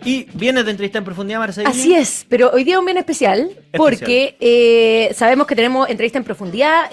Y vienes de entrevista en profundidad, Marcelo. Así es, pero hoy día es un bien especial porque sabemos que tenemos entrevista en profundidad,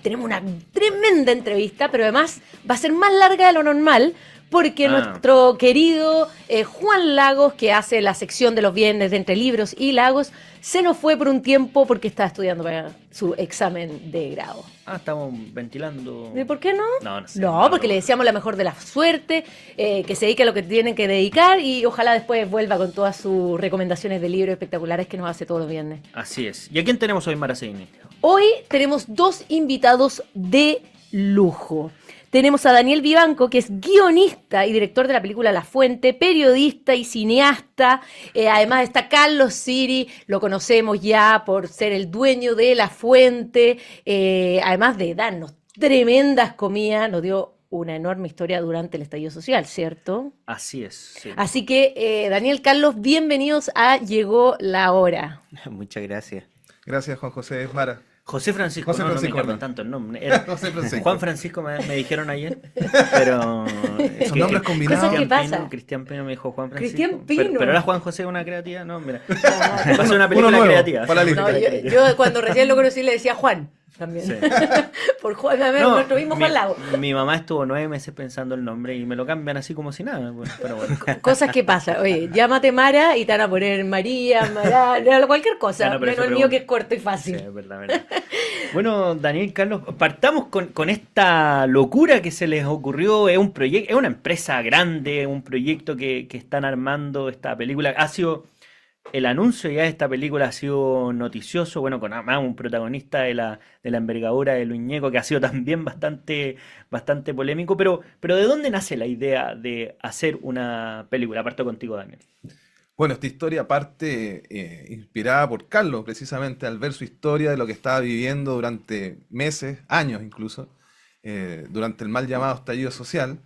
tenemos una tremenda entrevista, pero además va a ser más larga de lo normal porque nuestro querido Juan Lagos, que hace la sección de los viernes de Entre Libros y Lagos, se nos fue por un tiempo porque está estudiando para su examen de grado. Estamos ventilando. ¿Y por qué no? No sé. No, porque le deseamos la mejor de la suerte, que se dedique a lo que tienen que dedicar y ojalá después vuelva con todas sus recomendaciones de libros espectaculares que nos hace todos los viernes. Así es. ¿Y a quién tenemos hoy, Maracini? Hoy tenemos dos invitados de lujo. Tenemos a Daniel Vivanco, que es guionista y director de la película La Fuente, periodista y cineasta. Además está Carlos Siri, lo conocemos ya por ser el dueño de La Fuente. Además de darnos tremendas comidas, nos dio una enorme historia durante el estallido social, ¿cierto? Así es. Sí. Así que, Daniel, Carlos, bienvenidos a Llegó la Hora. Muchas gracias. Gracias, Juan José Mara. José Francisco, José Francisco, no me tanto el nombre. Era José Francisco. Juan Francisco me dijeron ayer, pero... Son nombres combinados. ¿Qué pasa? Cristian Pino me dijo Juan Francisco. Cristian Pino. Pero era Juan José una creativa, no, mira. Va a ser una película nuevo, creativa. para la lista. No, yo cuando recién lo conocí le decía Juan. También. Sí. Por Juan, a ver, nuestro mismo Juan Lago. Mi mamá estuvo 9 meses pensando el nombre y me lo cambian así como si nada. Pero bueno. Cosas que pasan. Oye, llámate Mara y te van a poner María, Mara, cualquier cosa. No, pero menos el mío que es corto y fácil. Sí, es verdad. Bueno, Daniel, Carlos, partamos con esta locura que se les ocurrió. Es un proyecto, es una empresa grande, un proyecto que están armando esta película. Ha sido... El anuncio ya de esta película ha sido noticioso, bueno, con además un protagonista de la envergadura de Luis Ñeco, que ha sido también bastante polémico, pero ¿de dónde nace la idea de hacer una película? Parto contigo, Daniel. Bueno, esta historia parte inspirada por Carlos, precisamente al ver su historia de lo que estaba viviendo durante meses, años incluso, durante el mal llamado estallido social.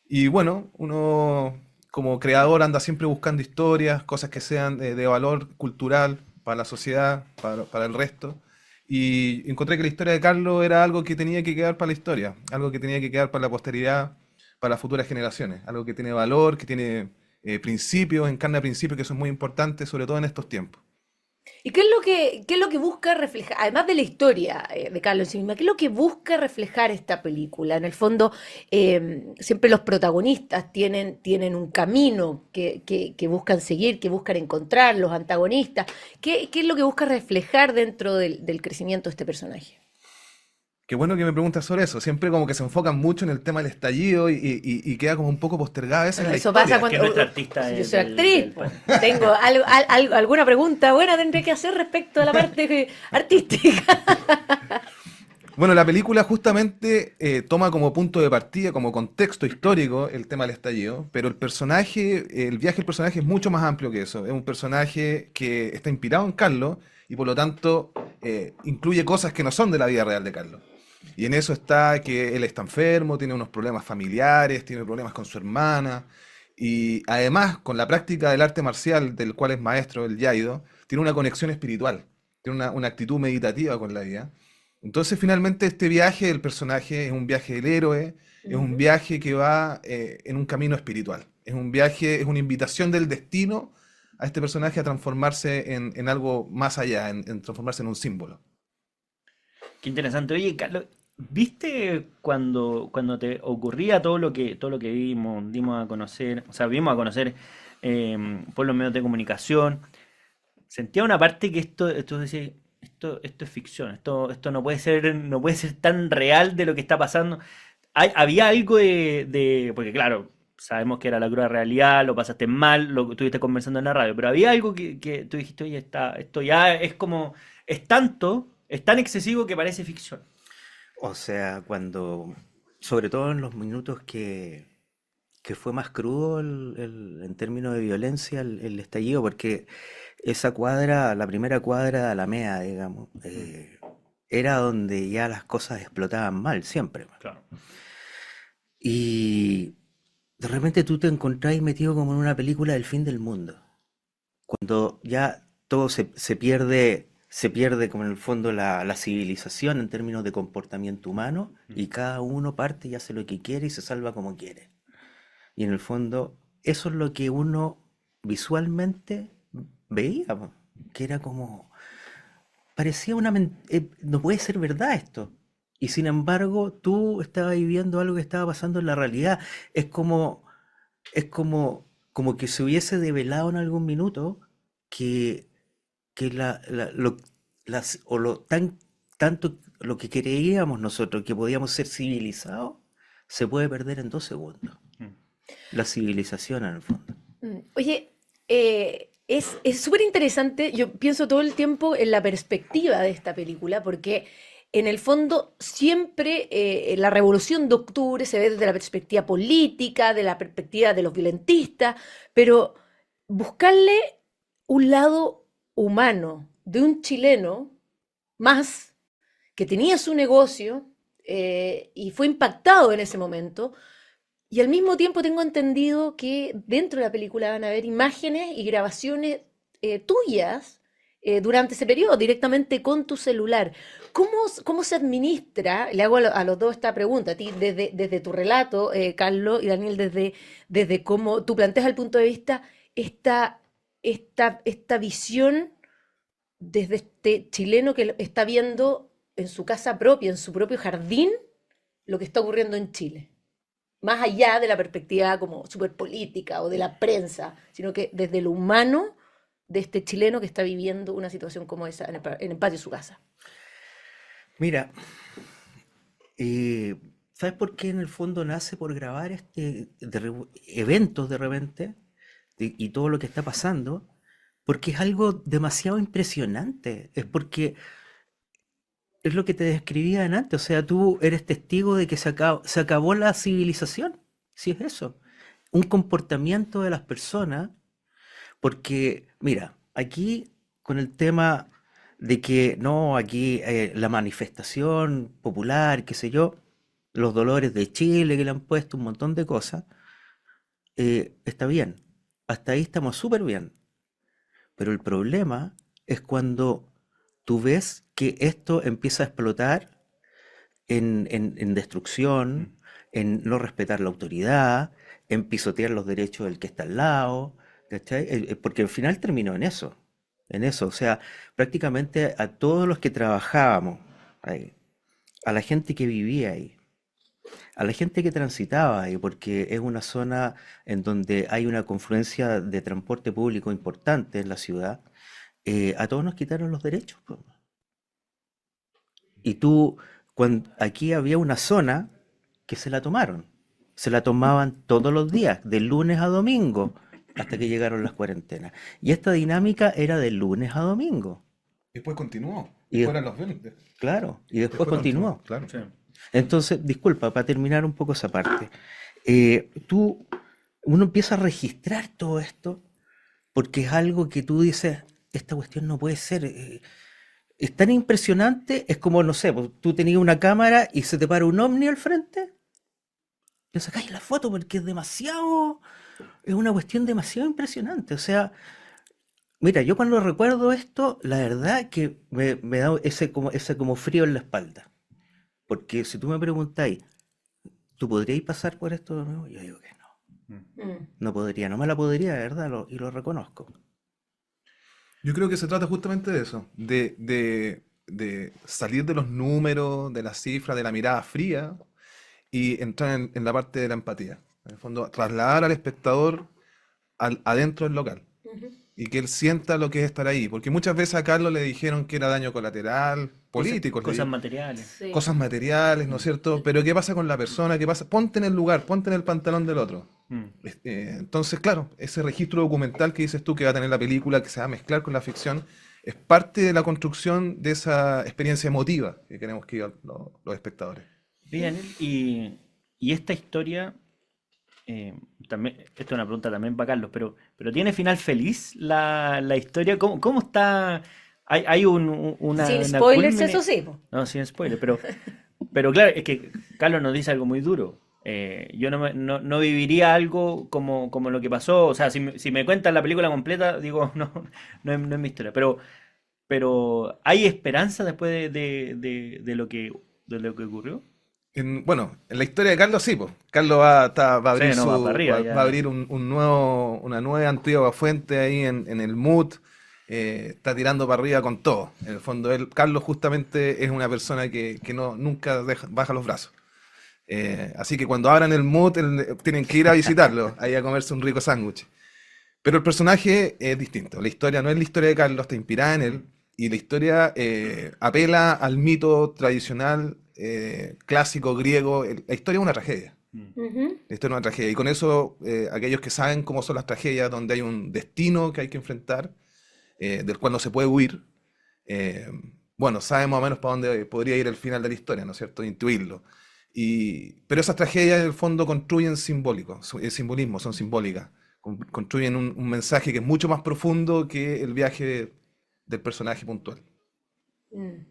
Y bueno, uno como creador anda siempre buscando historias, cosas que sean de valor cultural para la sociedad, para el resto. Y encontré que la historia de Carlos era algo que tenía que quedar para la historia, algo que tenía que quedar para la posteridad, para las futuras generaciones, algo que tiene valor, que tiene principios, encarna principios que son muy importantes, sobre todo en estos tiempos. ¿Y qué es lo que busca reflejar, además de la historia de Carlos en sí misma, qué es lo que busca reflejar esta película? En el fondo, siempre los protagonistas tienen un camino que buscan seguir, que buscan encontrar, los antagonistas. ¿Qué es lo que busca reflejar dentro del crecimiento de este personaje? Qué bueno que me preguntas sobre eso. Siempre como que se enfocan mucho en el tema del estallido y queda como un poco postergada esa Bueno, en la eso historia. pasa cuando Que nuestra artista yo soy actriz. Tengo alguna pregunta buena tendré que hacer respecto a la parte artística. Bueno, la película justamente toma como punto de partida, como contexto histórico, el tema del estallido, pero el viaje del personaje es mucho más amplio que eso. Es un personaje que está inspirado en Carlos y por lo tanto incluye cosas que no son de la vida real de Carlos. Y en eso está que él está enfermo, tiene unos problemas familiares, tiene problemas con su hermana, y además con la práctica del arte marcial del cual es maestro, el Yaido, tiene una conexión espiritual, tiene una actitud meditativa con la vida. Entonces finalmente este viaje del personaje es un viaje del héroe, es un viaje que va en un camino espiritual, es un viaje, es una invitación del destino a este personaje a transformarse en algo más allá, en transformarse en un símbolo. Qué interesante. Oye, Carlos, ¿viste cuando te ocurría todo lo que dimos a conocer, o sea, vimos a conocer por los medios de comunicación? Sentía una parte que esto decía, esto es ficción, esto no puede ser tan real de lo que está pasando. Había algo porque claro, sabemos que era la cruda realidad, lo pasaste mal, lo estuviste conversando en la radio, pero había algo que tú dijiste, oye, esto ya es como, es tan excesivo que parece ficción. O sea, sobre todo en los minutos que fue más crudo en términos de violencia el estallido, porque esa cuadra, la primera cuadra de Alameda, digamos, era donde ya las cosas explotaban mal, siempre. Claro. Y de repente tú te encontrás metido como en una película del fin del mundo, cuando ya todo se pierde como en el fondo la civilización en términos de comportamiento humano, y cada uno parte y hace lo que quiere y se salva como quiere. Y en el fondo eso es lo que uno visualmente veíamos que era como, parecía no puede ser verdad esto. Y sin embargo, tú estabas viviendo algo que estaba pasando en la realidad. Es como, es como que se hubiese develado en algún minuto que, que o tanto lo que creíamos nosotros que podíamos ser civilizados, se puede perder en 2 segundos. Mm. La civilización en el fondo. Oye, es súper interesante. Yo pienso todo el tiempo en la perspectiva de esta película, porque en el fondo siempre la revolución de octubre se ve desde la perspectiva política, de la perspectiva de los violentistas, pero buscarle un lado humano de un chileno más que tenía su negocio y fue impactado en ese momento. Y al mismo tiempo tengo entendido que dentro de la película van a haber imágenes y grabaciones tuyas durante ese periodo, directamente con tu celular. ¿Cómo se administra? Le hago a los dos esta pregunta, a ti desde tu relato, Carlos y Daniel, desde cómo tú planteas el punto de vista, esta visión desde este chileno que está viendo en su casa propia, en su propio jardín, lo que está ocurriendo en Chile. Más allá de la perspectiva como súper política o de la prensa, sino que desde lo humano de este chileno que está viviendo una situación como esa en el patio de su casa. Mira, ¿sabes por qué en el fondo nace por grabar eventos de repente y todo lo que está pasando? Porque es algo demasiado impresionante. Es porque es lo que te describía antes. O sea, tú eres testigo de que se acabó la civilización. Si es eso. Un comportamiento de las personas. Porque, mira, aquí con el tema de que no, aquí la manifestación popular, qué sé yo, los dolores de Chile que le han puesto, un montón de cosas, está bien. Hasta ahí estamos súper bien. Pero el problema es cuando tú ves que esto empieza a explotar en destrucción, en no respetar la autoridad, en pisotear los derechos del que está al lado, ¿cachai? Porque al final terminó en eso, o sea, prácticamente a todos los que trabajábamos ahí, a la gente que vivía ahí, a la gente que transitaba ahí, porque es una zona en donde hay una confluencia de transporte público importante en la ciudad, a todos nos quitaron los derechos, po. Y tú, aquí había una zona que se la tomaban todos los días, de lunes a domingo, hasta que llegaron las cuarentenas. Y esta dinámica era de lunes a domingo. Después continuó. Y Después des- eran los 20. claro, y después Después continuó, continuó. claro. Sí. Entonces, disculpa, para terminar un poco esa parte, tú, uno empieza a registrar todo esto porque es algo que tú dices, esta cuestión no puede ser. Es tan impresionante, es como, no sé, pues, tú tenías una cámara y se te para un ovni al frente, le sacáis la foto porque es una cuestión demasiado impresionante. O sea, mira, yo cuando recuerdo esto, la verdad que me da ese como frío en la espalda. Porque si tú me preguntáis, ¿tú podríais pasar por esto de nuevo? Yo digo que no. Mm. No podría, no me la podría, de verdad, y lo reconozco. Yo creo que se trata justamente de eso, de salir de los números, de las cifras, de la mirada fría y entrar en la parte de la empatía. En el fondo, trasladar al espectador adentro del local Ujú. y que él sienta lo que es estar ahí. Porque muchas veces a Carlos le dijeron que era daño colateral, políticos, Cosas materiales. Sí. cosas materiales, ¿no es cierto? Pero ¿qué pasa con la persona? ¿Qué pasa? Ponte en el lugar, ponte en el pantalón del otro. Mm. Entonces, claro, ese registro documental que dices tú que va a tener la película, que se va a mezclar con la ficción, es parte de la construcción de esa experiencia emotiva que queremos que vivan los espectadores. Bien, y esta historia, también, esto es una pregunta también para Carlos, pero ¿tiene final feliz la historia? ¿Cómo está? Hay Sin una spoilers, culmine- eso sí, po. No, sin spoiler, pero claro, es que Carlos nos dice algo muy duro. Yo no viviría algo como lo que pasó. O sea, si me cuentan la película completa, digo, no es mi historia. Pero ¿hay esperanza después de lo que ocurrió? Bueno, en la historia de Carlos sí, pues. Carlos va a Sí, abrir no, va para arriba va a ya. abrir una nueva antigua fuente ahí en el MUT. Está tirando para arriba con todo. En el fondo, Carlos justamente es una persona que no, nunca baja los brazos. Así que cuando abran el MUT, tienen que ir a visitarlo, ahí a comerse un rico sándwich. Pero el personaje es distinto. La historia no es la historia de Carlos, está inspirada en él. Y la historia apela al mito tradicional, clásico, griego. La historia es una tragedia. Mm. Ujú. La historia es una tragedia. Y con eso, aquellos que saben cómo son las tragedias, donde hay un destino que hay que enfrentar, del cual no se puede huir, eh, bueno, saben más o menos para dónde podría ir el final de la historia, ¿no es cierto? Intuirlo. Pero esas tragedias en el fondo construyen simbolismo, son simbólicas. Construyen un mensaje que es mucho más profundo que el viaje del personaje puntual. Mm,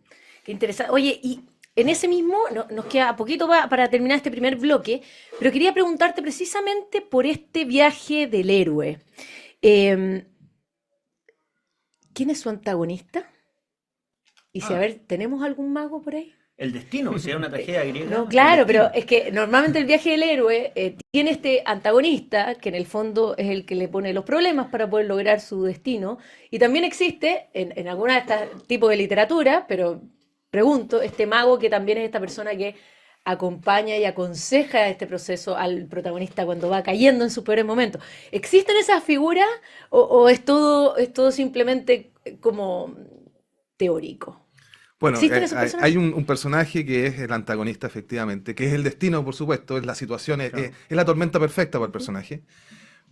Qué interesante. Oye, y en ese mismo, nos queda poquito para terminar este primer bloque, pero quería preguntarte precisamente por este viaje del héroe. Em, ¿Quién es su antagonista? Y si, a Ah, ver, ¿tenemos algún mago por ahí? el destino, si era una tragedia No, griega, el claro, pero destino. es que normalmente el viaje del héroe tiene este antagonista, que en el fondo es el que le pone los problemas para poder lograr su destino, y también existe en alguna de estas tipos de literatura, pero pregunto, este mago que también es esta persona que acompaña y aconseja este proceso al protagonista cuando va cayendo en sus peores momentos. ¿Existen esas figuras o es todo simplemente como teórico? Bueno, ¿Existen esos hay personajes? un personaje que es el antagonista, efectivamente, que es el destino, por supuesto, es la situación, Claro. es la tormenta perfecta para el personaje.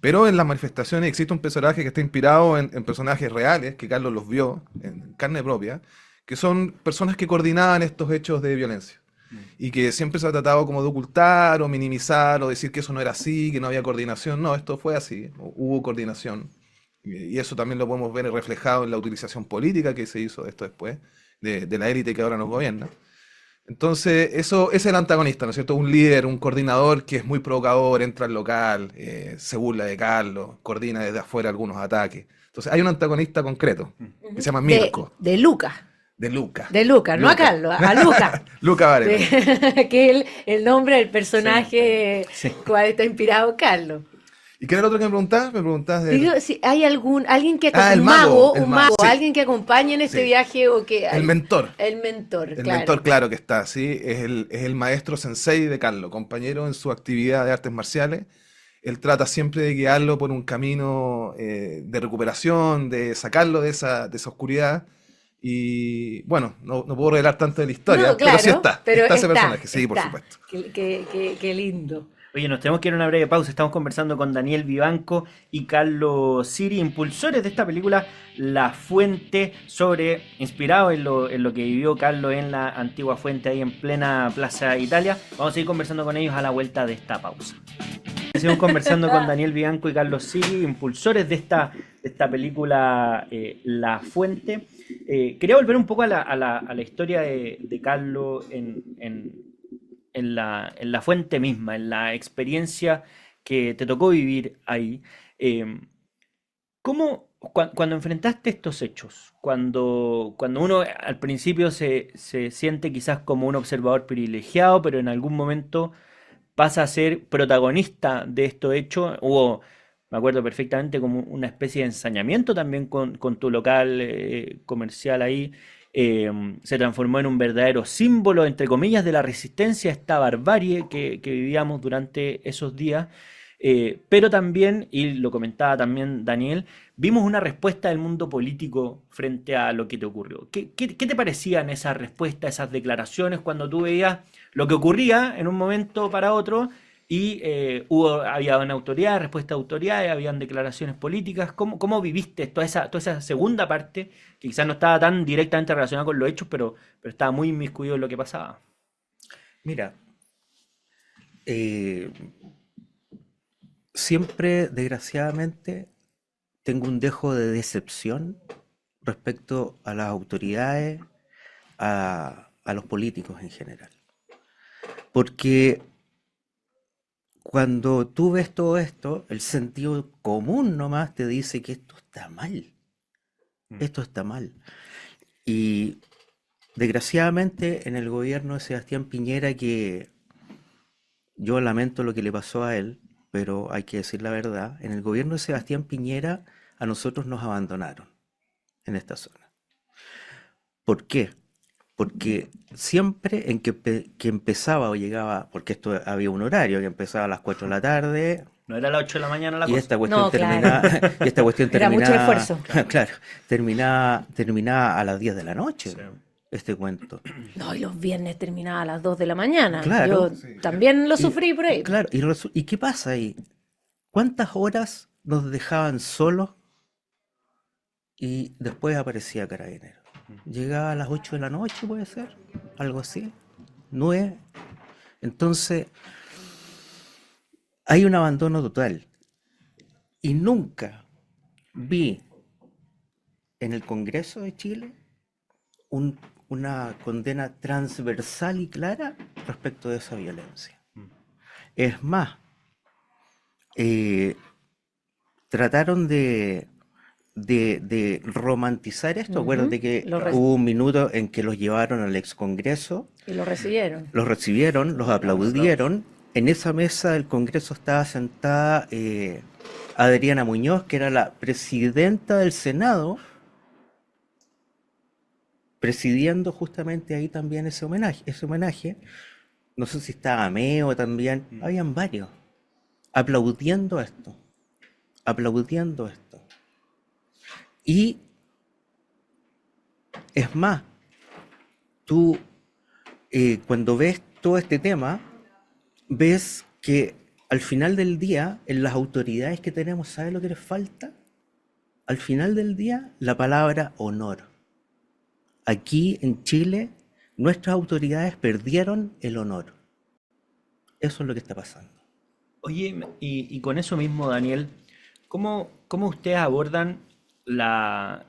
Pero en las manifestaciones existe un personaje que está inspirado en personajes reales, que Carlos los vio en carne propia, que son personas que coordinaban estos hechos de violencia. Mm. Y que siempre se ha tratado como de ocultar o minimizar o decir que eso no era así, que no había coordinación. No, esto fue así, hubo coordinación. Y eso también lo podemos ver reflejado en la utilización política que se hizo de esto después, de la élite que ahora nos gobierna. Entonces, eso es el antagonista, ¿no es cierto? Un líder, un coordinador que es muy provocador, entra al local, se burla de Carlos, coordina desde afuera algunos ataques. Entonces, hay un antagonista concreto, Mm. que se llama De, Mirko, de Lucas. de Luca. De Lucas, no a Luca. Carlos, a Lucas. Luca Varela. Que es el nombre del Sí, personaje sí. cual está inspirado Carlos. ¿Y qué era lo otro que me preguntabas? Me preguntabas del... Digo, si hay alguien que Ah, el un mago, mago, el un mago, mago, sí, alguien que acompañe en este sí. viaje o que El mentor. el mentor, El claro. mentor, claro que está, sí, es el maestro sensei de Carlos, compañero en su actividad de artes marciales. Él trata siempre de guiarlo por un camino de recuperación, de sacarlo de esa oscuridad. Y bueno, no puedo revelar tanto de la No, historia, pero sí claro, pero está ese personaje, sí, por está. supuesto. Qué lindo. Oye, nos tenemos que ir a una breve pausa. Estamos conversando con Daniel Vivanco y Carlos Siri, impulsores de esta película La Fuente, inspirado en lo que vivió Carlos en la antigua fuente ahí en plena Plaza Italia. Vamos a seguir conversando con ellos a la vuelta de esta pausa. Seguimos conversando con Daniel Vivanco y Carlos Siri, impulsores de esta película La Fuente. Quería volver un poco a a la historia de Carlos en la fuente misma, en la experiencia que te tocó vivir ahí. Eh, cuando enfrentaste estos hechos, cuando uno al principio se siente quizás como un observador privilegiado, pero en algún momento pasa a ser protagonista de estos hechos, me acuerdo perfectamente, como una especie de ensañamiento también con tu local comercial ahí. eh, Se transformó en un verdadero símbolo, entre comillas, de la resistencia a esta barbarie que vivíamos durante esos días. Pero también, y lo comentaba también Daniel, vimos una respuesta del mundo político frente a lo que te ocurrió. ¿Qué te parecían esas respuestas, esas declaraciones cuando tú veías lo que ocurría en un momento para otro y había una autoridad, respuesta de autoridades, habían declaraciones políticas? ¿Cómo viviste toda esa segunda parte que quizás no estaba tan directamente relacionada con los hechos, pero estaba muy inmiscuido en lo que pasaba? Mira, eh, siempre, desgraciadamente, tengo un dejo de decepción respecto a las autoridades, a los políticos en general. Porque cuando tú ves todo esto, el sentido común nomás te dice que esto está mal, Mm. esto está mal. Y desgraciadamente en el gobierno de Sebastián Piñera, que yo lamento lo que le pasó a él, pero hay que decir la verdad. En el gobierno de Sebastián Piñera, a nosotros nos abandonaron en esta zona. ¿Por qué? Porque siempre que empezaba o llegaba, porque esto había un horario que empezaba a las 4 de la tarde, No era a las 8 de la mañana la y cosa. esta cuestión No, claro. terminaba, y esta cuestión Era mucho terminaba, esfuerzo. claro, terminaba a las 10 de la noche, Sí. este cuento. No, y los viernes terminaba a las 2 de la mañana. Claro. Yo Sí. también lo Y- sufrí por ahí. Claro, ¿y qué pasa ahí? ¿Cuántas horas nos dejaban solos y después aparecía Carabineros? Llegaba a las 8 de la noche, puede ser, algo así, 9. Entonces, hay un abandono total. Y nunca vi en el Congreso de Chile una condena transversal y clara respecto de esa violencia. Es más, eh, trataron de romantizar esto. Ujú, Acuérdate que hubo un minuto en que los llevaron al ex Congreso, Y lo recibieron. los recibieron, los aplaudieron. En esa mesa del Congreso estaba sentada Adriana Muñoz, que era la presidenta del Senado, presidiendo justamente ahí también ese homenaje. No sé si estaba Meo también, habían varios, aplaudiendo esto. Y es más, tú cuando ves todo este tema, ves que al final del día, en las autoridades que tenemos, ¿sabes lo que les falta? Al final del día, la palabra honor. Aquí en Chile, nuestras autoridades perdieron el honor. Eso es lo que está pasando. Oye, y con eso mismo, Daniel, ¿cómo ustedes abordan la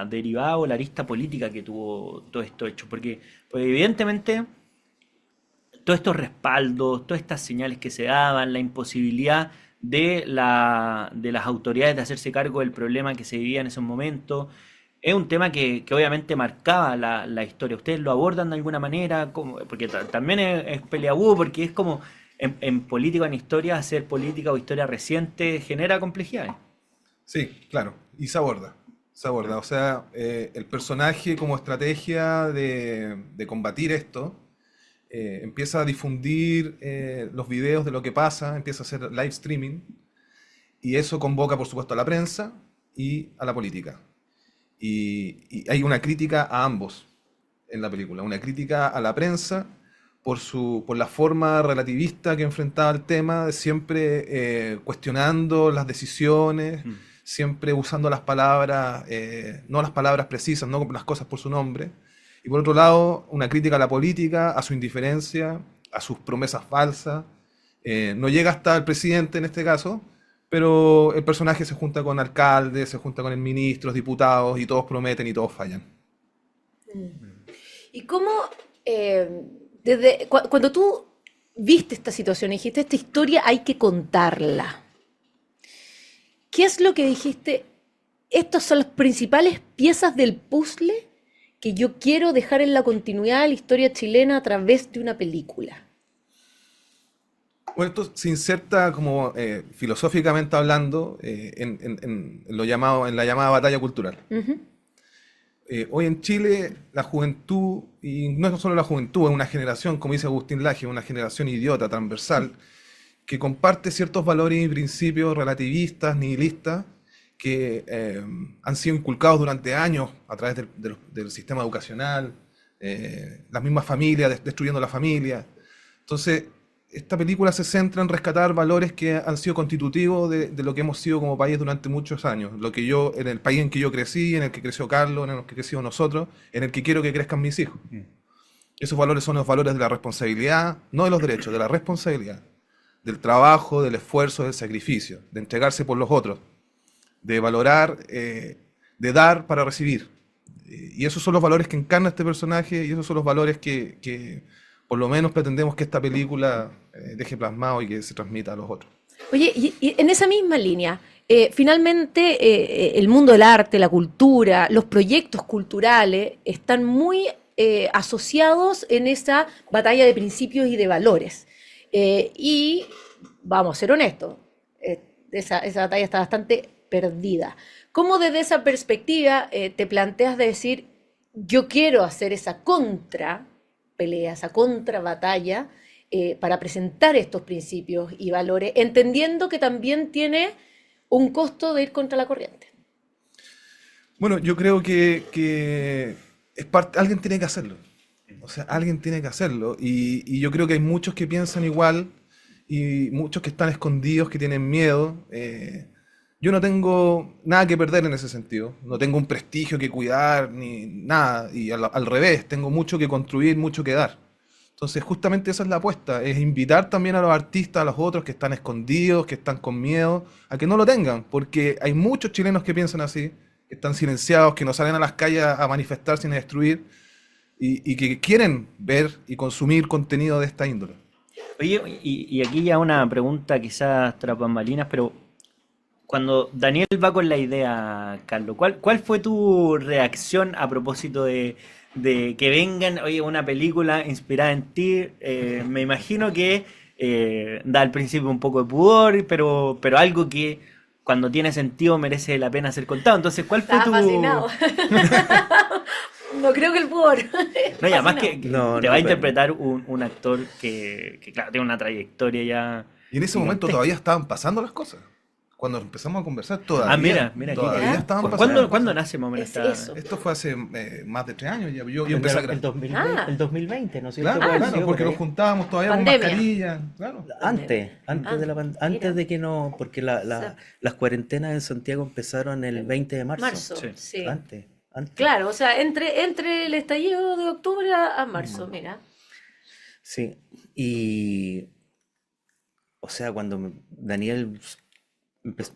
derivada o la arista política que tuvo todo esto hecho? Porque evidentemente todos estos respaldos, todas estas señales que se daban, la imposibilidad de las autoridades de hacerse cargo del problema que se vivía en esos momentos, es un tema que obviamente marcaba la historia. ¿Ustedes lo abordan de alguna manera? Porque también es peleagudo, porque es como en política, en historia, hacer política o historia reciente genera complejidades. Sí, claro, y se aborda. Se aborda. O sea, el personaje como estrategia de combatir esto empieza a difundir los videos de lo que pasa, empieza a hacer live streaming, y eso convoca, por supuesto, a la prensa y a la política. Y hay una crítica a ambos en la película, una crítica a la prensa por la forma relativista que enfrentaba el tema, siempre cuestionando las decisiones, siempre usando las palabras, no las palabras precisas, no las cosas por su nombre. Y por otro lado, una crítica a la política, a su indiferencia, a sus promesas falsas. No llega hasta el presidente en este caso, pero el personaje se junta con alcaldes, se junta con ministros, diputados, y todos prometen y todos fallan. ¿Y cómo, cuando tú viste esta situación y dijiste, esta historia hay que contarla, ¿qué es lo que dijiste? Estas son las principales piezas del puzzle que yo quiero dejar en la continuidad de la historia chilena a través de una película. Bueno, esto se inserta como filosóficamente hablando en la llamada batalla cultural. Ujú. Hoy en Chile la juventud, y no es solo la juventud, es una generación, como dice Agustín Laje, una generación idiota, transversal, que comparte ciertos valores y principios relativistas, nihilistas, que han sido inculcados durante años a través del sistema educacional, las mismas familias, destruyendo la familia. Entonces, esta película se centra en rescatar valores que han sido constitutivos de lo que hemos sido como país durante muchos años. En el país en que yo crecí, en el que creció Carlos, en el que crecimos nosotros, en el que quiero que crezcan mis hijos. Esos valores son los valores de la responsabilidad, no de los derechos, de la responsabilidad, del trabajo, del esfuerzo, del sacrificio, de entregarse por los otros, de valorar, de dar para recibir. Y esos son los valores que encarna este personaje, y esos son los valores que por lo menos pretendemos que esta película deje plasmado y que se transmita a los otros. Oye, y en esa misma línea, finalmente el mundo del arte, la cultura, los proyectos culturales están muy asociados en esa batalla de principios y de valores. Y vamos a ser honestos, esa batalla está bastante perdida. ¿Cómo desde esa perspectiva te planteas de decir, yo quiero hacer esa contra pelea, esa contra batalla para presentar estos principios y valores, entendiendo que también tiene un costo de ir contra la corriente? Bueno, yo creo que alguien tiene que hacerlo. O sea, alguien tiene que hacerlo. Y yo creo que hay muchos que piensan igual y muchos que están escondidos, que tienen miedo. Yo no tengo nada que perder en ese sentido. No tengo un prestigio que cuidar ni nada. Y al revés, tengo mucho que construir, mucho que dar. Entonces, justamente esa es la apuesta, es invitar también a los artistas, a los otros que están escondidos, que están con miedo, a que no lo tengan, porque hay muchos chilenos que piensan así, que están silenciados, que no salen a las calles a manifestar sin destruir, y que quieren ver y consumir contenido de esta índole. Oye, y aquí ya una pregunta quizás tras bambalinas, pero cuando Daniel va con la idea, Carlos, ¿cuál fue tu reacción a propósito de que vengan, oye, una película inspirada en ti? Me imagino que da al principio un poco de pudor, pero algo que cuando tiene sentido merece la pena ser contado. Entonces, ¿cuál fue Estaba fascinado. tu...? No creo que el pudor. No, y además Fascinado. que No, te va a no, pero interpretar un actor que, claro, tiene una trayectoria ya Y en ese momento gigantesca. todavía estaban pasando las cosas. Cuando empezamos a conversar, Ah, mira, qué todavía Mira, estaban pasando las ¿Cuándo cosas. nace más o menos es esta...? eso. Esto fue hace más de 3 años ya. Yo el, empecé a el grabar. 2020, Ah, el 2020, ¿no es cierto? Claro, Puede haber claro, sido por porque nos ahí. juntábamos todavía con pandemia. mascarilla. Claro. Antes, Pandemia. antes de Ah, la antes mira. de que no, porque O sea, las cuarentenas en Santiago empezaron el 20 de marzo. marzo, Sí. sí. Antes. Claro, o sea, entre el estallido de octubre a marzo, mira. Sí. Y, o sea, Daniel empe-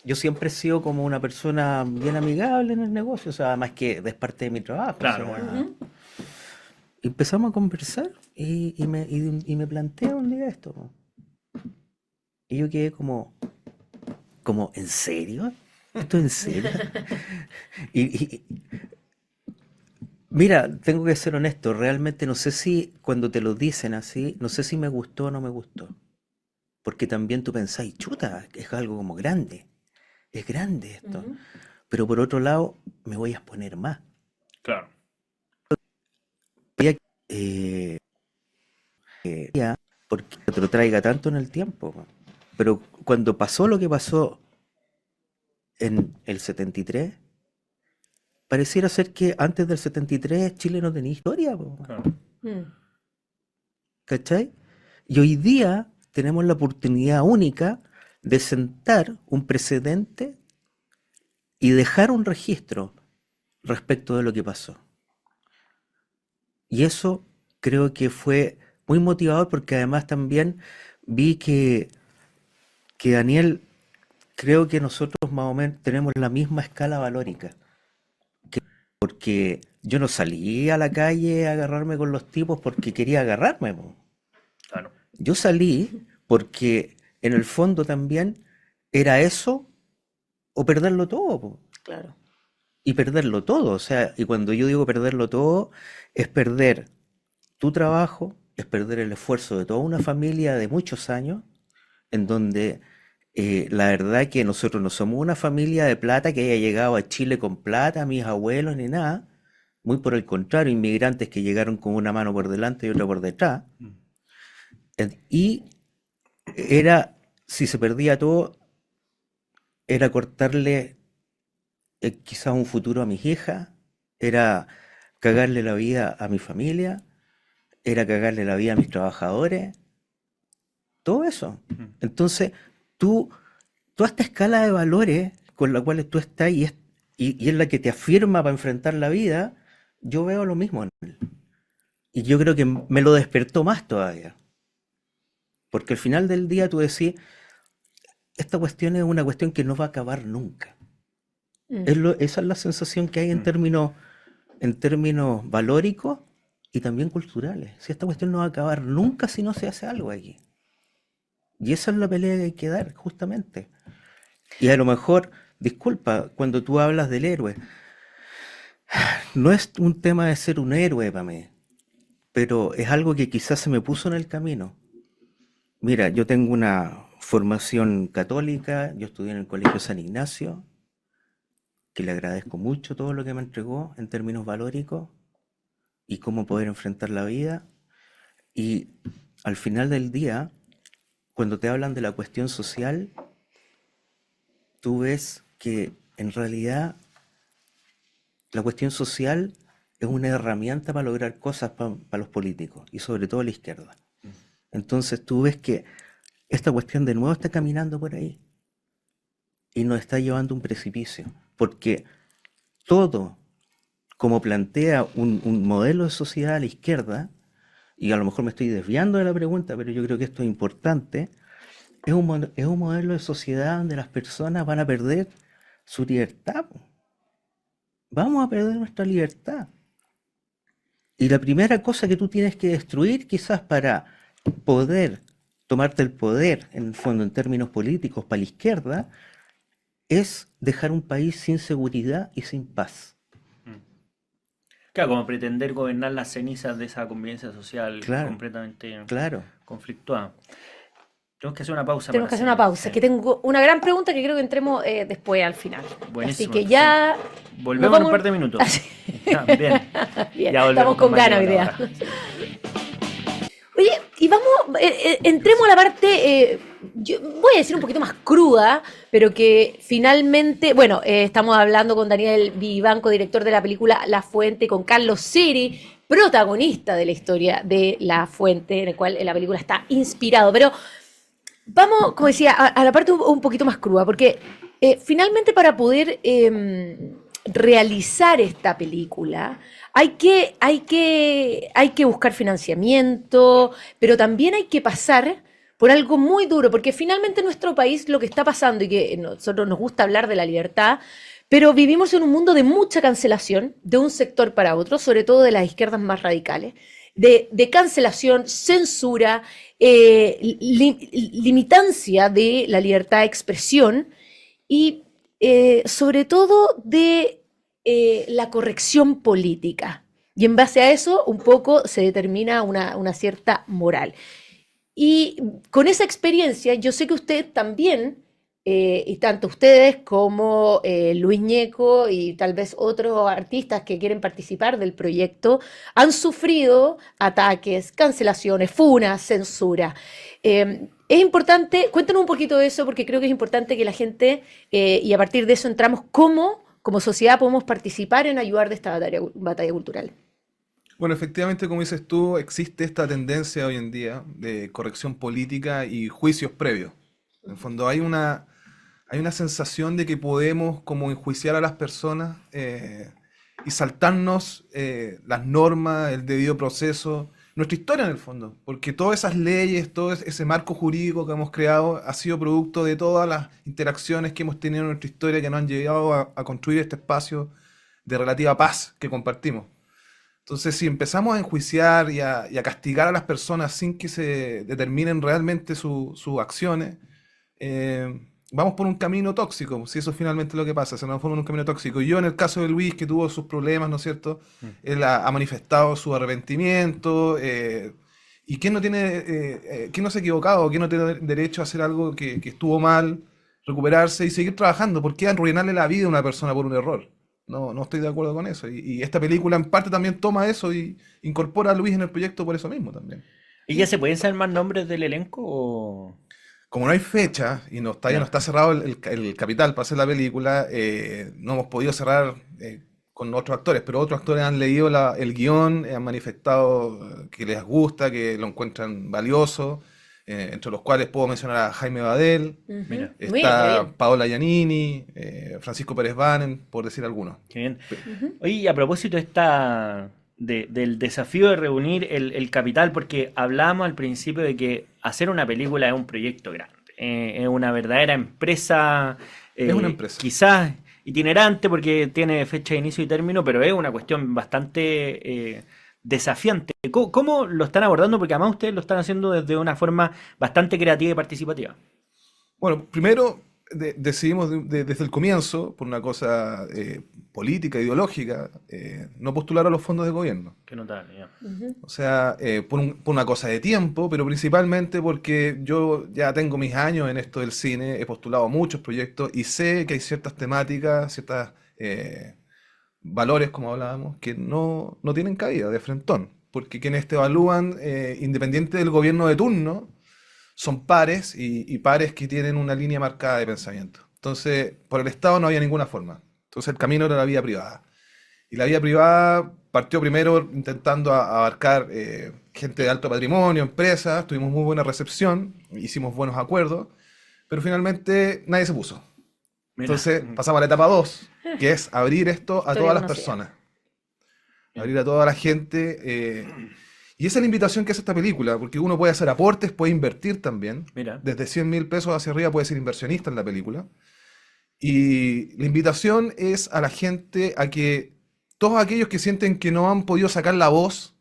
yo siempre he sido como una persona bien amigable en el negocio, o sea, más que es parte de mi trabajo. O Claro, sea, bueno. Ujú. empezamos a conversar y me plantea un día esto, po. Y yo quedé como, ¿en serio? ¿Esto es en serio? Y mira, tengo que ser honesto, realmente no sé si cuando te lo dicen así, no sé si me gustó o no me gustó. Porque también tú pensáis, chuta, es algo como grande, es grande esto. Ujú. Pero por otro lado, me voy a exponer más. Claro. Eh, ya, porque te lo traiga tanto en el tiempo, po. Pero cuando pasó lo que pasó en el 73, pareciera ser que antes del 73 Chile no tenía historia, po, Claro. Mm. ¿cachai? Y hoy día tenemos la oportunidad única de sentar un precedente y dejar un registro respecto de lo que pasó. Y eso creo que fue muy motivador porque además también vi que Daniel, creo que nosotros más o menos tenemos la misma escala valórica. Porque yo no salí a la calle a agarrarme con los tipos porque quería agarrarme, po. Claro. Yo salí porque en el fondo también era eso o perderlo todo, po. Claro. Y perderlo todo. O sea, y cuando yo digo perderlo todo, es perder tu trabajo, es perder el esfuerzo de toda una familia de muchos años, en donde la verdad que nosotros no somos una familia de plata que haya llegado a Chile con plata, mis abuelos ni nada. Muy por el contrario, inmigrantes que llegaron con una mano por delante y otra por detrás. Mm. Y era, si se perdía todo, era cortarle quizás un futuro a mis hijas, era cagarle la vida a mi familia, era cagarle la vida a mis trabajadores, todo eso. Mm. Entonces, tú, toda esta escala de valores con la cual tú estás y es la que te afirma para enfrentar la vida, yo veo lo mismo en él. Y yo creo que me lo despertó más todavía. Porque al final del día tú decís, esta cuestión es una cuestión que no va a acabar nunca. Mm. Esa es la sensación que hay Mm. en términos valóricos y también culturales. Si esta cuestión no va a acabar nunca si no se hace algo aquí. Y esa es la pelea que hay que dar, justamente. Y a lo mejor, disculpa, cuando tú hablas del héroe, no es un tema de ser un héroe para mí, pero es algo que quizás se me puso en el camino. Mira, yo tengo una formación católica, yo estudié en el Colegio San Ignacio, que le agradezco mucho todo lo que me entregó en términos valóricos y cómo poder enfrentar la vida. Y al final del día, cuando te hablan de la cuestión social, tú ves que en realidad la cuestión social es una herramienta para lograr cosas para los políticos y sobre todo la izquierda. Entonces tú ves que esta cuestión de nuevo está caminando por ahí y nos está llevando a un precipicio, porque todo, como plantea un modelo de sociedad a la izquierda, y a lo mejor me estoy desviando de la pregunta, pero yo creo que esto es importante, es un modelo de sociedad donde las personas van a perder su libertad. Vamos a perder nuestra libertad. Y la primera cosa que tú tienes que destruir, quizás para poder tomarte el poder, en el fondo, en términos políticos, para la izquierda, es dejar un país sin seguridad y sin paz. Claro, como pretender gobernar las cenizas de esa convivencia social Claro, completamente claro. conflictuada. Tenemos que hacer una pausa Tenemos para que hacer una seguir. pausa, Sí. que tengo una gran pregunta que creo que entremos después al final. Así Buenísimo. que ya nos Volvemos en vamos. un par de minutos. Así. Ya, bien. Bien, Ya volvemos estamos con más ganas hoy Llega la día. Hora. Oye, y vamos, entremos a la parte, yo voy a decir un poquito más cruda, pero que finalmente, bueno, estamos hablando con Daniel Vivanco, director de la película La Fuente, con Carlos Siri, protagonista de la historia de La Fuente, en el cual la película está inspirado. Pero vamos, como decía, a la parte un poquito más cruda, porque finalmente para poder realizar esta película hay que buscar financiamiento, pero también hay que pasar por algo muy duro, porque finalmente en nuestro país lo que está pasando, y que a nosotros nos gusta hablar de la libertad, pero vivimos en un mundo de mucha cancelación, de un sector para otro, sobre todo de las izquierdas más radicales, de cancelación, censura, limitancia de la libertad de expresión y sobre todo de la corrección política. Y en base a eso, un poco se determina una cierta moral. Y con esa experiencia, yo sé que usted también, y tanto ustedes como Luis Ñeco y tal vez otros artistas que quieren participar del proyecto, han sufrido ataques, cancelaciones, funas, censura. Es importante, cuéntanos un poquito de eso, porque creo que es importante que la gente, y a partir de eso entramos, cómo como sociedad podemos participar en ayudar de esta batalla cultural. Bueno, efectivamente, como dices tú, existe esta tendencia hoy en día de corrección política y juicios previos. En el fondo hay una sensación de que podemos como enjuiciar a las personas y saltarnos las normas, el debido proceso, nuestra historia en el fondo, porque todas esas leyes, todo ese marco jurídico que hemos creado ha sido producto de todas las interacciones que hemos tenido en nuestra historia que nos han llevado a construir este espacio de relativa paz que compartimos. Entonces, si empezamos a enjuiciar y a castigar a las personas sin que se determinen realmente sus acciones, vamos por un camino tóxico, si eso es finalmente lo que pasa, se nos forma un camino tóxico. Y yo en el caso de Luis, que tuvo sus problemas, ¿no es cierto? Él ha manifestado su arrepentimiento, y quién no tiene, quién no se ha equivocado, quién no tiene derecho a hacer algo que estuvo mal, recuperarse y seguir trabajando. ¿Por qué arruinarle la vida a una persona por un error? No, no estoy de acuerdo con eso. Y esta película en parte también toma eso y incorpora a Luis en el proyecto por eso mismo también. ¿Y ya se pueden saber más nombres del elenco? O... Como no hay fecha y todavía no Ya. está cerrado el capital para hacer la película, no hemos podido cerrar con otros actores, pero otros actores han leído el guión, han manifestado que les gusta, que lo encuentran valioso, entre los cuales puedo mencionar a Jaime Badel, Mira, Muy está bien. Paola Giannini, Francisco Pérez Banen, por decir algunos. qué bien. Oye, y a propósito del desafío de reunir el capital, porque hablábamos al principio de que hacer una película es un proyecto grande, es una verdadera empresa, Es una empresa. quizás itinerante porque tiene fecha de inicio y término, pero es una cuestión bastante desafiante. ¿Cómo lo están abordando? Porque además ustedes lo están haciendo desde una forma bastante creativa y participativa. Bueno, primero decidimos desde el comienzo, por una cosa política, ideológica, no postular a los fondos de gobierno. Qué notable, ya. Ujú. O sea, por una cosa de tiempo, pero principalmente porque yo ya tengo mis años en esto del cine, he postulado muchos proyectos y sé que hay ciertas temáticas, ciertos valores, como hablábamos, que no tienen cabida de frentón, porque quienes te evalúan, independiente del gobierno de turno, son pares y pares que tienen una línea marcada de pensamiento. Entonces, por el Estado no había ninguna forma. Entonces, el camino era la vía privada. Y la vía privada partió primero intentando abarcar gente de alto patrimonio, empresas, tuvimos muy buena recepción, hicimos buenos acuerdos, pero finalmente nadie se puso. Mira, Entonces pasamos a la etapa 2, que es abrir esto a Historia todas las conocida. personas, abrir a toda la gente. Y esa es la invitación que hace esta película, porque uno puede hacer aportes, puede invertir también. mira, Desde 100.000 pesos hacia arriba puede ser inversionista en la película. Y la invitación es a la gente a que todos aquellos que sienten que no han podido sacar la voz,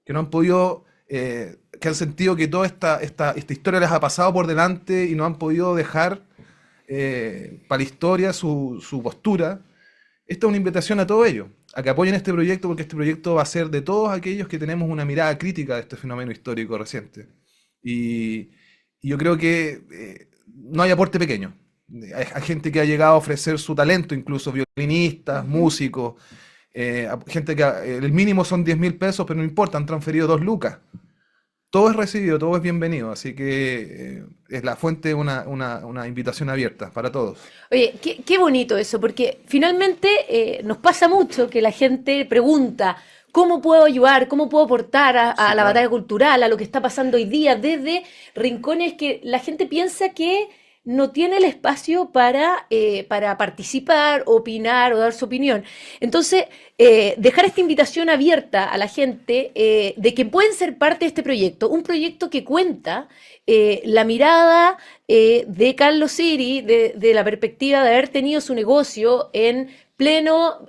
que no han podido, que han sentido que toda esta historia les ha pasado por delante y no han podido dejar para la historia su postura, esta es una invitación a todos ellos, a que apoyen este proyecto, porque este proyecto va a ser de todos aquellos que tenemos una mirada crítica de este fenómeno histórico reciente. Y, y yo creo que no hay aporte pequeño. Hay gente que ha llegado a ofrecer su talento, incluso violinistas, músicos, gente que el mínimo son 10.000 pesos, pero no importa, han transferido 2 lucas. Todo es recibido, todo es bienvenido, así que es La Fuente una invitación abierta para todos. Oye, qué bonito eso, porque finalmente nos pasa mucho que la gente pregunta, ¿cómo puedo ayudar? ¿Cómo puedo aportar a sí, la claro. batalla cultural, a lo que está pasando hoy día, desde rincones que la gente piensa que no tiene el espacio para participar, opinar o dar su opinión? Entonces, dejar esta invitación abierta a la gente de que pueden ser parte de este proyecto, un proyecto que cuenta la mirada de Carlos Siri, de la perspectiva de haber tenido su negocio en pleno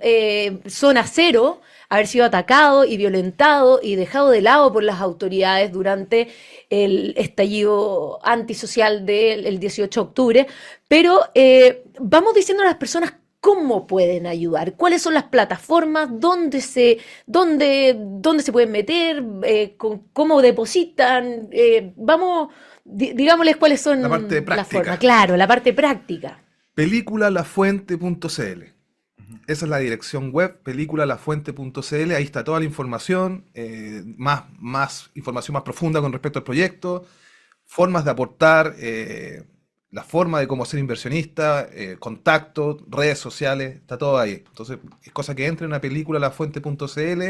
zona cero, haber sido atacado y violentado y dejado de lado por las autoridades durante el estallido antisocial del 18 de octubre, pero vamos diciendo a las personas cómo pueden ayudar, cuáles son las plataformas, dónde se pueden meter, cómo depositan, vamos, digámosles cuáles son La parte las práctica. formas, claro, la parte práctica. Peliculalafuente.cl. Esa es la dirección web, peliculalafuente.cl. Ahí está toda la información, más información más profunda con respecto al proyecto, formas de aportar, la forma de cómo ser inversionista, contacto, redes sociales, está todo ahí. Entonces, es cosa que entren a peliculalafuente.cl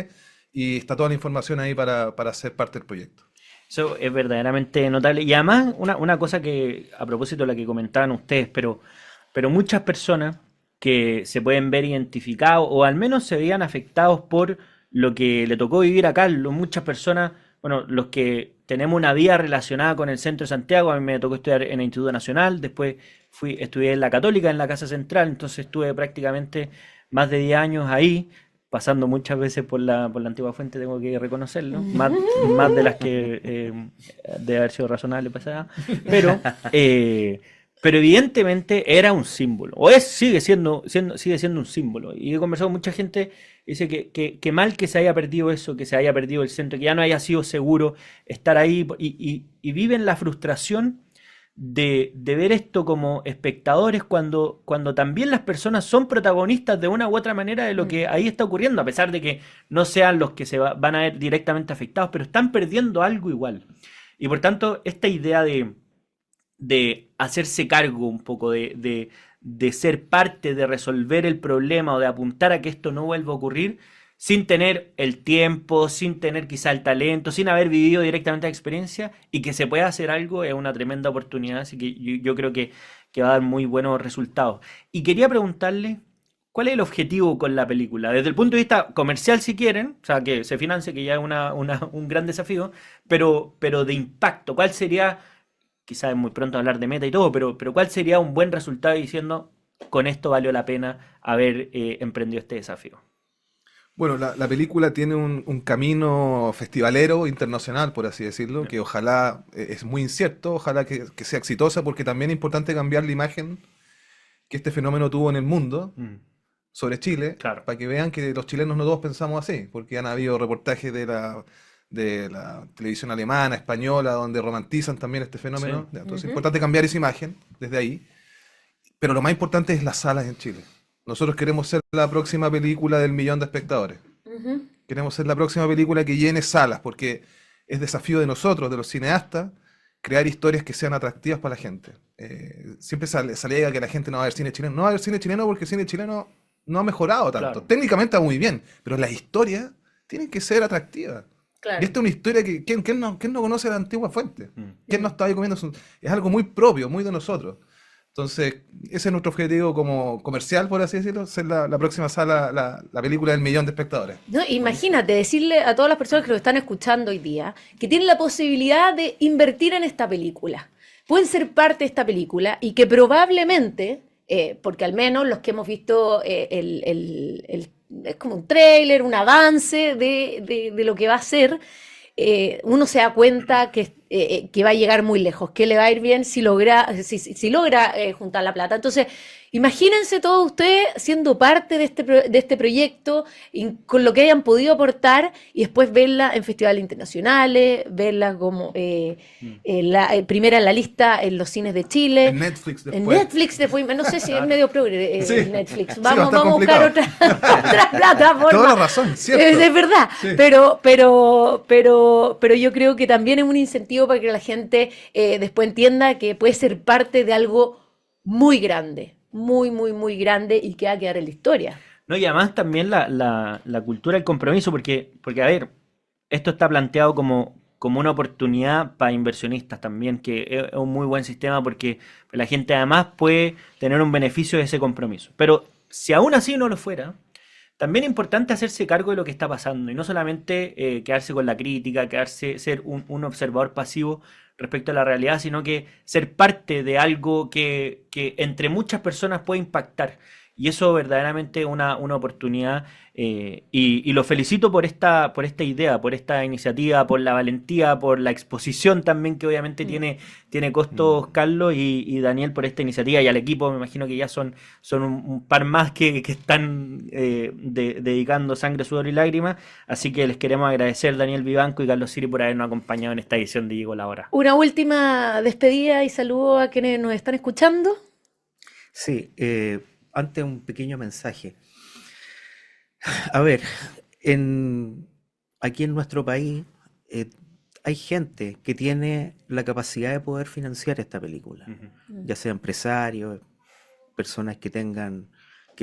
y está toda la información ahí para ser parte del proyecto. Eso es verdaderamente notable. Y además, una cosa que, a propósito de la que comentaban ustedes, pero muchas personas que se pueden ver identificados o al menos se veían afectados por lo que le tocó vivir a Carlos. Muchas personas, bueno, los que tenemos una vida relacionada con el centro de Santiago, a mí me tocó estudiar en el Instituto Nacional, después estudié en la Católica, en la Casa Central, entonces estuve prácticamente más de 10 años ahí, pasando muchas veces por la antigua fuente, tengo que reconocerlo, más de las que debe haber sido razonable pasar, pero evidentemente era un símbolo, sigue siendo un símbolo. Y he conversado con mucha gente, dice que mal que se haya perdido eso, que se haya perdido el centro, que ya no haya sido seguro estar ahí, y viven la frustración de ver esto como espectadores cuando también las personas son protagonistas de una u otra manera de lo que ahí está ocurriendo, a pesar de que no sean los que van a ver directamente afectados, pero están perdiendo algo igual. Y por tanto, esta idea de hacerse cargo un poco, de ser parte de resolver el problema o de apuntar a que esto no vuelva a ocurrir, sin tener el tiempo, sin tener quizá el talento, sin haber vivido directamente la experiencia, y que se pueda hacer algo, es una tremenda oportunidad, así que yo creo que va a dar muy buenos resultados. Y quería preguntarle, ¿cuál es el objetivo con la película? Desde el punto de vista comercial, si quieren, o sea, que se financie, que ya es un gran desafío, pero de impacto, ¿cuál sería? Quizás es muy pronto hablar de meta y todo, pero ¿cuál sería un buen resultado diciendo, con esto valió la pena haber emprendido este desafío? Bueno, la película tiene un camino festivalero internacional, por así decirlo, que ojalá es muy incierto, ojalá que sea exitosa, porque también es importante cambiar la imagen que este fenómeno tuvo en el mundo sobre Chile, Claro. para que vean que los chilenos no todos pensamos así, porque han habido reportajes de la televisión alemana, española, donde romantizan también este fenómeno. Sí. Entonces es importante cambiar esa imagen desde ahí, pero lo más importante es las salas en Chile. Nosotros queremos ser la próxima película del 1.000.000 de espectadores. Ujú. Queremos ser la próxima película que llene salas, porque es desafío de nosotros, de los cineastas, crear historias que sean atractivas para la gente. Siempre se alega que la gente no va a ver cine chileno. No va a ver cine chileno porque el cine chileno no ha mejorado tanto. Claro. Técnicamente va muy bien, pero las historias tienen que ser atractivas. Claro. Y esta es una historia que ¿quién no conoce la antigua fuente? Mm. ¿Quién no está ahí comiendo? Es algo muy propio, muy de nosotros. Entonces, ese es nuestro objetivo como comercial, por así decirlo, ser la próxima sala, la película del 1.000.000 de espectadores. No, imagínate decirle a todas las personas que lo están escuchando hoy día que tienen la posibilidad de invertir en esta película. Pueden ser parte de esta película y que probablemente, porque al menos los que hemos visto es como un tráiler, un avance de lo que va a ser, uno se da cuenta que va a llegar muy lejos, que le va a ir bien si logra juntar la plata. Entonces, imagínense todos ustedes siendo parte de este proyecto, con lo que hayan podido aportar y después verla en festivales internacionales, verla como primera en la lista en los cines de Chile. En Netflix En después. Netflix después, no sé si es medio progre Sí. Netflix. Sí, Vamos va a estar a buscar otra plataforma. Toda la razón, cierto. Es verdad, Sí. pero yo creo que también es un incentivo para que la gente después entienda que puede ser parte de algo muy grande, muy, muy, muy grande y que va a quedar en la historia. No, y además también la cultura del compromiso, porque a ver, esto está planteado como una oportunidad para inversionistas también, que es un muy buen sistema porque la gente además puede tener un beneficio de ese compromiso. Pero si aún así no lo fuera, también es importante hacerse cargo de lo que está pasando y no solamente quedarse con la crítica, ser un observador pasivo respecto a la realidad, sino que ser parte de algo que entre muchas personas puede impactar. Y eso verdaderamente es una oportunidad y lo felicito por esta idea, por esta iniciativa, por la valentía, por la exposición también que obviamente tiene costos, Carlos y Daniel, por esta iniciativa y al equipo. Me imagino que ya son un par más que están dedicando sangre, sudor y lágrimas. Así que les queremos agradecer, Daniel Vivanco y Carlos Siri, por habernos acompañado en esta edición de Llegó la Hora. Una última despedida y saludo a quienes nos están escuchando. Sí, antes un pequeño mensaje. A ver, aquí en nuestro país hay gente que tiene la capacidad de poder financiar esta película, ya sea empresarios, personas que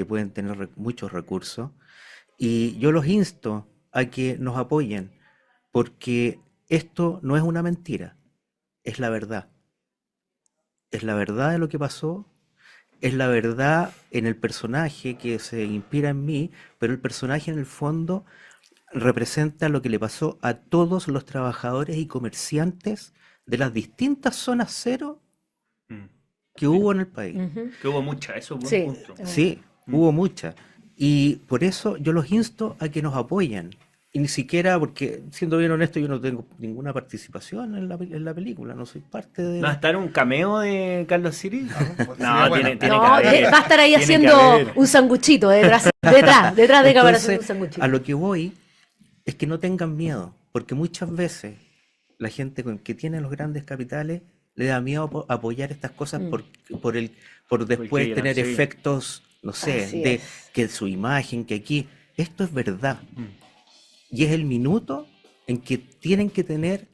pueden tener muchos recursos, y yo los insto a que nos apoyen, porque esto no es una mentira, es la verdad. Es la verdad de lo que pasó. Es la verdad en el personaje que se inspira en mí, pero el personaje en el fondo representa lo que le pasó a todos los trabajadores y comerciantes de las distintas zonas cero que hubo en el país. Ujú. Que hubo mucha, eso es un Sí. buen punto. Sí, hubo muchas. Y por eso yo los insto a que nos apoyen. Y ni siquiera, porque siendo bien honesto, yo no tengo ninguna participación en la película, no soy parte de... ¿No va a estar un cameo de Carlos Siri? Pues No, sería bueno. tiene No, que haber. va a estar ahí Tiene que haciendo haber. un sanguchito detrás de cámara haciendo un Entonces, sanguchito. a lo que voy es que no tengan miedo, porque muchas veces la gente que tiene los grandes capitales le da miedo apoyar estas cosas por después quieran, tener sí. efectos, no sé, Así de es. que su imagen, que aquí, esto es verdad. Y es el minuto en que tienen que tener,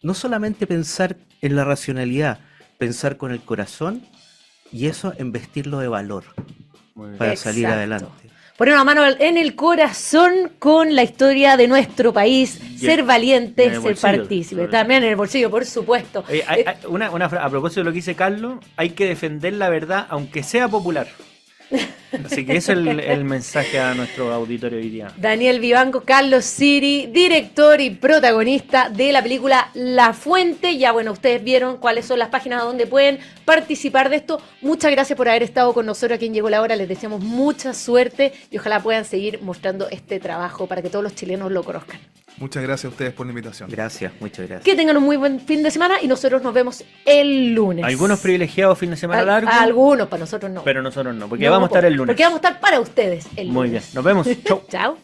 no solamente pensar en la racionalidad, pensar con el corazón y eso investirlo de valor Muy bien. para salir Exacto. adelante. Poner una mano en el corazón con la historia de nuestro país, Y ser en valiente, el ser bolsillo, partícipe. sobre todo. También en el bolsillo, por supuesto. A propósito de lo que dice Carlos, hay que defender la verdad aunque sea popular. Así que ese es el mensaje a nuestro auditorio hoy día. Daniel Vivanco, Carlos Siri, director y protagonista de la película La Fuente. Ya bueno, ustedes vieron cuáles son las páginas donde pueden participar de esto. Muchas gracias por haber estado con nosotros aquí en Llegó la Hora. Les deseamos mucha suerte y ojalá puedan seguir mostrando este trabajo para que todos los chilenos lo conozcan. Muchas gracias a ustedes por la invitación. Gracias, muchas gracias. Que tengan un muy buen fin de semana y nosotros nos vemos el lunes. Algunos privilegiados fin de semana largo, Algunos, para nosotros no. pero nosotros no, porque No, vamos a estar el lunes. Porque vamos a estar para ustedes el lunes. Muy bien, nos vemos. Chau. Chao.